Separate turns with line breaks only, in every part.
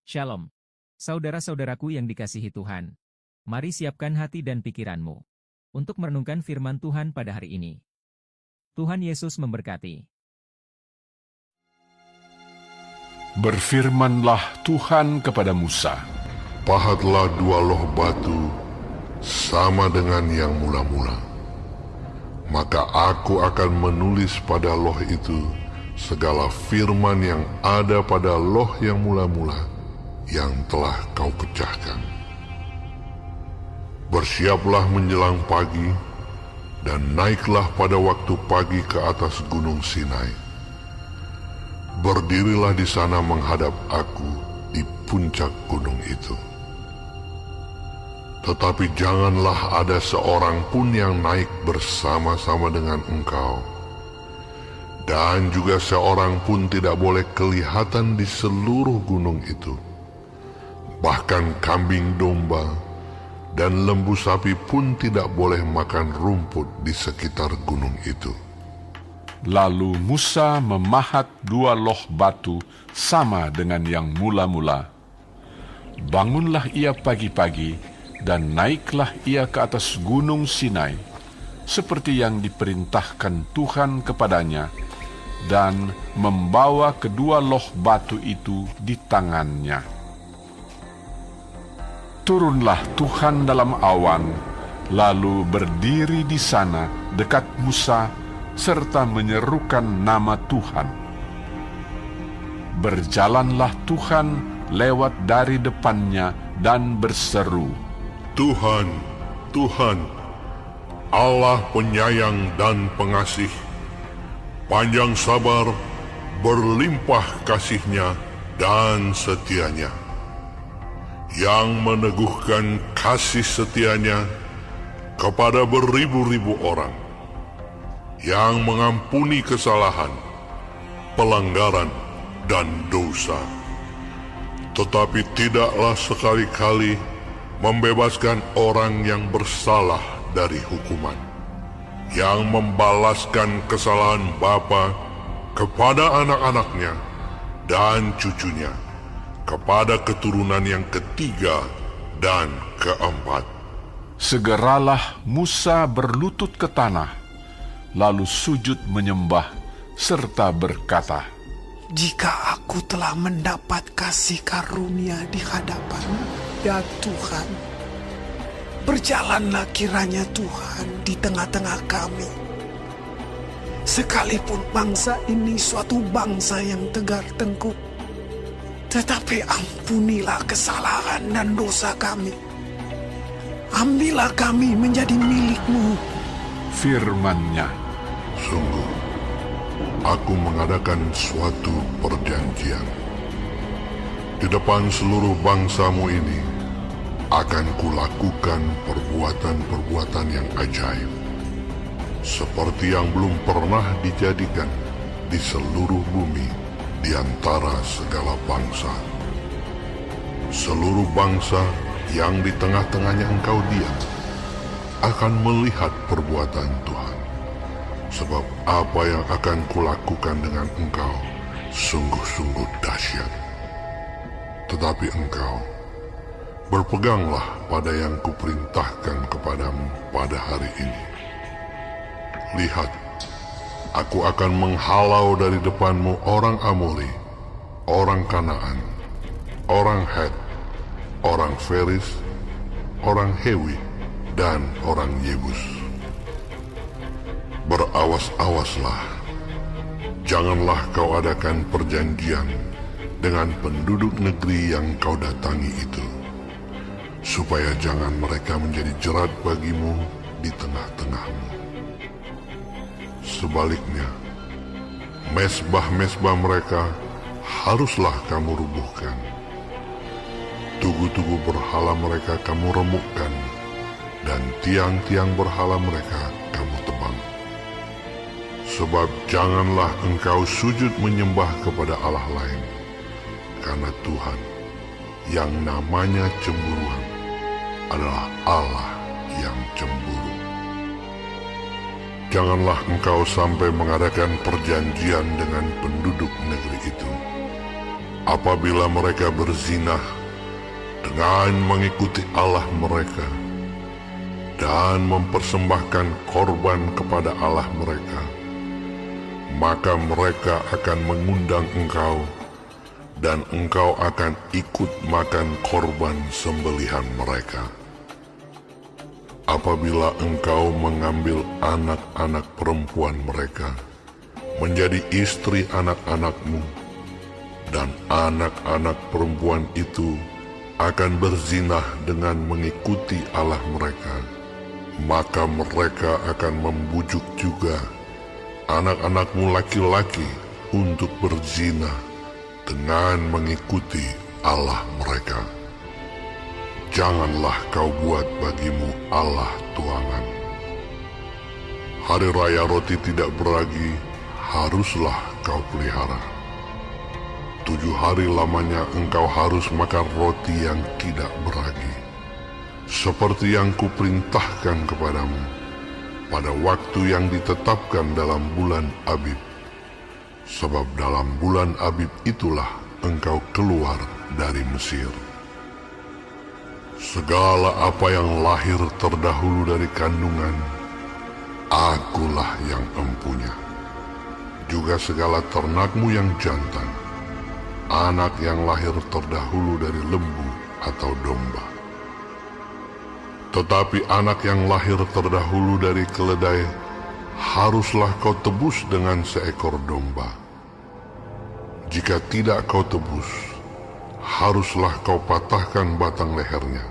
Shalom. Saudara-saudaraku yang dikasihi Tuhan. Mari siapkan hati dan pikiranmu untuk merenungkan firman Tuhan pada hari ini. Tuhan Yesus memberkati.
Berfirmanlah Tuhan kepada Musa,
Pahatlah 2 loh batu sama dengan yang mula-mula. Maka aku akan menulis pada loh itu segala firman yang ada pada loh yang mula-mula yang telah kau pecahkan. Bersiaplah menjelang pagi dan naiklah pada waktu pagi ke atas gunung Sinai. Berdirilah di sana menghadap aku di puncak gunung itu. Tetapi janganlah ada seorang pun yang naik bersama-sama dengan engkau. Dan juga seorang pun tidak boleh kelihatan di seluruh gunung itu. Bahkan kambing domba dan lembu sapi pun tidak boleh makan rumput di sekitar gunung itu.
Lalu Musa memahat 2 loh batu sama dengan yang mula-mula. Bangunlah ia pagi-pagi dan naiklah ia ke atas gunung Sinai, seperti yang diperintahkan Tuhan kepadanya, dan membawa kedua loh batu itu di tangannya. Turunlah Tuhan dalam awan, lalu berdiri di sana dekat Musa, serta menyerukan nama Tuhan. Berjalanlah Tuhan lewat dari depannya dan berseru,
Tuhan, Tuhan, Allah penyayang dan pengasih, panjang sabar, berlimpah kasih-Nya dan setia-Nya, yang meneguhkan kasih setia-Nya kepada beribu-ribu orang, yang mengampuni kesalahan, pelanggaran, dan dosa, tetapi tidaklah sekali-kali membebaskan orang yang bersalah dari hukuman, yang membalaskan kesalahan bapa kepada anak-anaknya dan cucunya, kepada keturunan yang ketiga dan keempat.
Segeralah Musa berlutut ke tanah, lalu sujud menyembah, serta berkata,
Jika aku telah mendapat kasih karunia di hadapan-Mu, ya Tuhan, berjalanlah kiranya Tuhan di tengah-tengah kami. Sekalipun bangsa ini suatu bangsa yang tegar tengkuk, tetapi ampunilah kesalahan dan dosa kami. Ambillah kami menjadi milik-Mu.
firman-Nya,
Sungguh, aku mengadakan suatu perjanjian. Di depan seluruh bangsamu ini, akan kulakukan perbuatan-perbuatan yang ajaib, seperti yang belum pernah dijadikan di seluruh bumi di antara segala bangsa. Seluruh bangsa yang di tengah-tengahnya engkau diam akan melihat perbuatan Tuhan, sebab apa yang akan kulakukan dengan engkau sungguh-sungguh dahsyat. Tetapi engkau berpeganglah pada yang kuperintahkan kepadamu pada hari ini. Lihat, aku akan menghalau dari depanmu orang Amori, orang Kanaan, orang Het, orang Feris, orang Hewi, dan orang Yebus. Berawas-awaslah, janganlah kau adakan perjanjian dengan penduduk negeri yang kau datangi itu, supaya jangan mereka menjadi jerat bagimu di tengah-tengahmu. Sebaliknya, mesbah-mesbah mereka haruslah kamu rubuhkan. Tugu-tugu berhala mereka kamu remukkan, dan tiang-tiang berhala mereka kamu tebang. Sebab janganlah engkau sujud menyembah kepada Allah lain, karena Tuhan yang namanya cemburuan adalah Allah yang cemburu. Janganlah engkau sampai mengadakan perjanjian dengan penduduk negeri itu, apabila mereka berzinah dengan mengikuti Allah mereka dan mempersembahkan korban kepada Allah mereka, maka mereka akan mengundang engkau dan engkau akan ikut makan korban sembelihan mereka. Apabila engkau mengambil anak-anak perempuan mereka menjadi istri anak-anakmu, dan anak-anak perempuan itu akan berzinah dengan mengikuti Allah mereka, maka mereka akan membujuk juga anak-anakmu laki-laki untuk berzinah dengan mengikuti Allah mereka. Janganlah kau buat bagimu Allah tuangan. Hari raya roti tidak beragi haruslah kau pelihara. 7 hari lamanya engkau harus makan roti yang tidak beragi, seperti yang kuperintahkan kepadamu pada waktu yang ditetapkan dalam bulan Abib. Sebab dalam bulan Abib itulah engkau keluar dari Mesir. Segala apa yang lahir terdahulu dari kandungan, akulah yang empunya. Juga segala ternakmu yang jantan, anak yang lahir terdahulu dari lembu atau domba. Tetapi anak yang lahir terdahulu dari keledai, haruslah kau tebus dengan seekor domba. Jika tidak kau tebus, haruslah kau patahkan batang lehernya.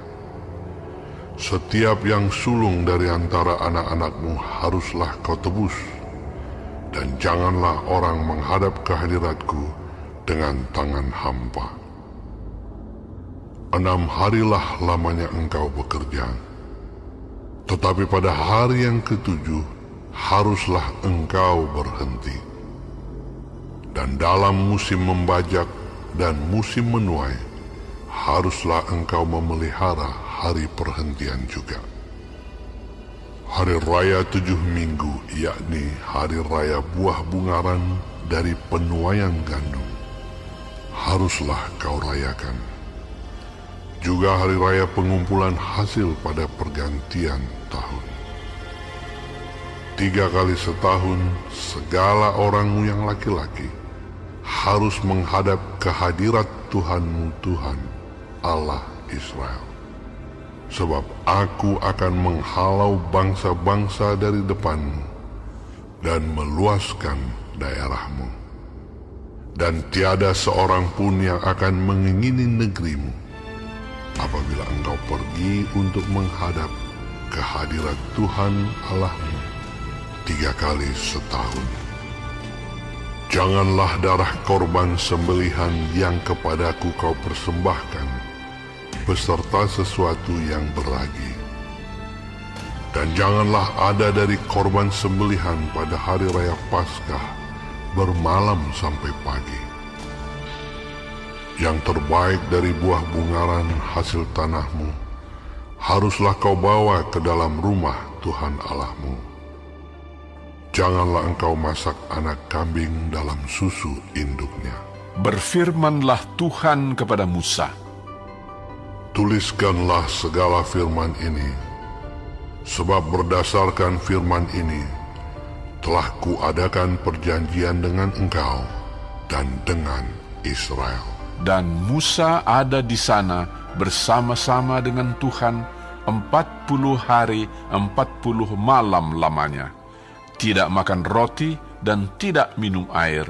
Setiap yang sulung dari antara anak-anakmu haruslah kau tebus, dan janganlah orang menghadap ke hadiratku dengan tangan hampa. 6 harilah lamanya engkau bekerja, tetapi pada hari yang ke-7 haruslah engkau berhenti. Dan dalam musim membajak dan musim menuai, haruslah engkau memelihara hari perhentian juga. Hari raya 7 minggu, yakni hari raya buah bungaran dari penuaian gandum, haruslah kau rayakan. Juga hari raya pengumpulan hasil pada pergantian tahun. 3 kali setahun, segala orangmu yang laki-laki harus menghadap kehadirat Tuhanmu Tuhan, Allah Israel. Sebab aku akan menghalau bangsa-bangsa dari depanmu dan meluaskan daerahmu. Dan tiada seorang pun yang akan mengingini negerimu apabila engkau pergi untuk menghadap kehadirat Tuhan Allahmu 3 kali setahun. Janganlah darah korban sembelihan yang kepadaku kau persembahkan beserta sesuatu yang beragi. Dan janganlah ada dari korban sembelihan pada hari raya Paskah bermalam sampai pagi. Yang terbaik dari buah bungaran hasil tanahmu haruslah kau bawa ke dalam rumah Tuhan Allahmu. Janganlah engkau masak anak kambing dalam susu induknya.
Berfirmanlah Tuhan kepada Musa,
tuliskanlah segala firman ini, sebab berdasarkan firman ini telah kuadakan perjanjian dengan engkau dan dengan Israel.
Dan Musa ada di sana bersama-sama dengan Tuhan 40 hari 40 malam lamanya, tidak makan roti dan tidak minum air.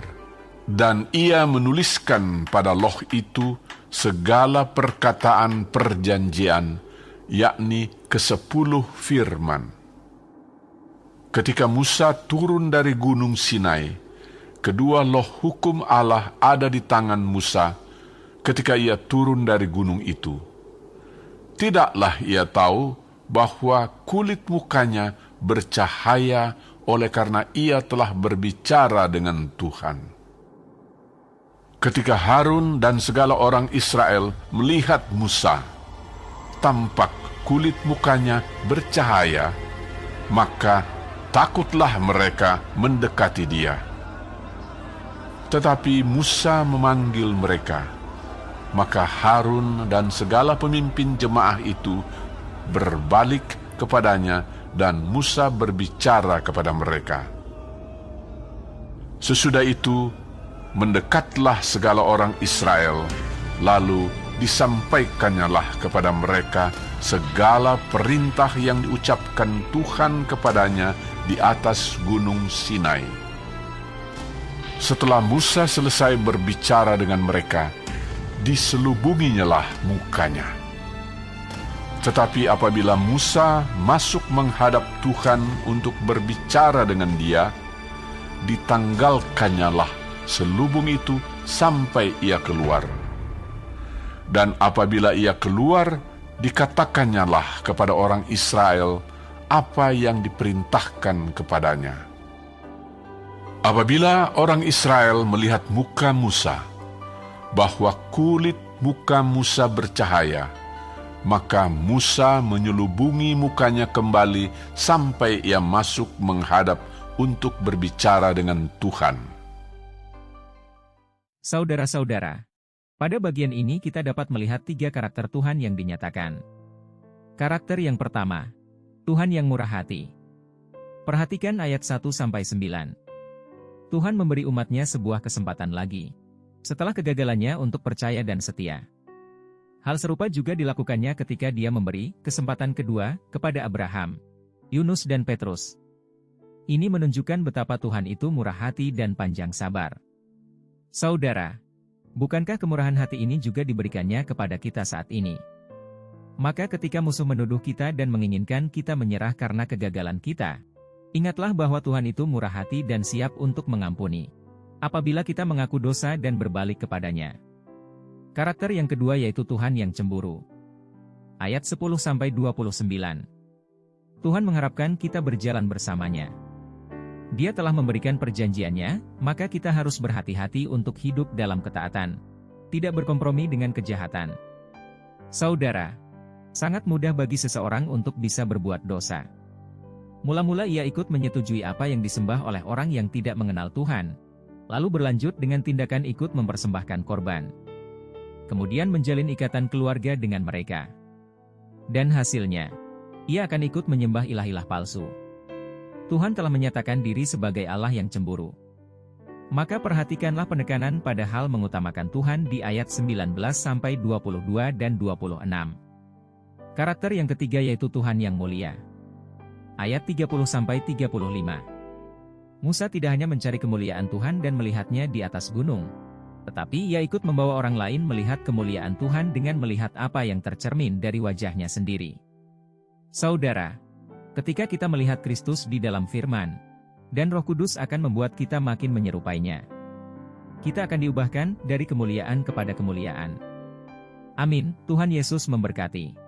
Dan ia menuliskan pada loh itu segala perkataan perjanjian, yakni ke-10 firman. Ketika Musa turun dari gunung Sinai, kedua loh hukum Allah ada di tangan Musa ketika ia turun dari gunung itu. Tidaklah ia tahu bahwa kulit mukanya bercahaya oleh karena ia telah berbicara dengan Tuhan. Ketika Harun dan segala orang Israel melihat Musa, tampak kulit mukanya bercahaya, maka takutlah mereka mendekati dia. Tetapi Musa memanggil mereka, Maka Harun dan segala pemimpin jemaah itu berbalik kepadanya dan Musa berbicara kepada mereka. Sesudah itu, mendekatlah segala orang Israel, lalu disampaikannyalah kepada mereka segala perintah yang diucapkan Tuhan kepadanya di atas gunung Sinai. Setelah Musa selesai berbicara dengan mereka, diselubunginyalah mukanya. Tetapi apabila Musa masuk menghadap Tuhan untuk berbicara dengan dia, ditanggalkannyalah selubung itu sampai ia keluar. Dan apabila ia keluar, dikatakannyalah kepada orang Israel apa yang diperintahkan kepadanya. Apabila orang Israel melihat muka Musa, bahwa kulit muka Musa bercahaya, maka Musa menyelubungi mukanya kembali sampai ia masuk menghadap untuk berbicara dengan Tuhan.
Saudara-saudara, pada bagian ini kita dapat melihat 3 karakter Tuhan yang dinyatakan. Karakter yang pertama, Tuhan yang murah hati. Perhatikan ayat 1-9. Tuhan memberi umatnya sebuah kesempatan lagi, setelah kegagalannya untuk percaya dan setia. Hal serupa juga dilakukannya ketika dia memberi kesempatan kedua kepada Abraham, Yunus dan Petrus. Ini menunjukkan betapa Tuhan itu murah hati dan panjang sabar. Saudara, bukankah kemurahan hati ini juga diberikannya kepada kita saat ini? Maka ketika musuh menuduh kita dan menginginkan kita menyerah karena kegagalan kita, ingatlah bahwa Tuhan itu murah hati dan siap untuk mengampuni apabila kita mengaku dosa dan berbalik kepadanya. Karakter yang kedua yaitu Tuhan yang cemburu. Ayat 10-29. Tuhan mengharapkan kita berjalan bersamanya. Dia telah memberikan perjanjiannya, maka kita harus berhati-hati untuk hidup dalam ketaatan, tidak berkompromi dengan kejahatan. Saudara, sangat mudah bagi seseorang untuk bisa berbuat dosa. Mula-mula ia ikut menyetujui apa yang disembah oleh orang yang tidak mengenal Tuhan, lalu berlanjut dengan tindakan ikut mempersembahkan korban. Kemudian menjalin ikatan keluarga dengan mereka. Dan hasilnya, ia akan ikut menyembah ilah-ilah palsu. Tuhan telah menyatakan diri sebagai Allah yang cemburu. Maka perhatikanlah penekanan pada hal mengutamakan Tuhan di ayat 19-22 dan 26. Karakter yang ketiga yaitu Tuhan yang mulia. Ayat 30-35. Musa tidak hanya mencari kemuliaan Tuhan dan melihatnya di atas gunung, tetapi ia ikut membawa orang lain melihat kemuliaan Tuhan dengan melihat apa yang tercermin dari wajahnya sendiri. Saudara, ketika kita melihat Kristus di dalam firman, dan Roh Kudus akan membuat kita makin menyerupainya. Kita akan diubahkan dari kemuliaan kepada kemuliaan. Amin, Tuhan Yesus memberkati.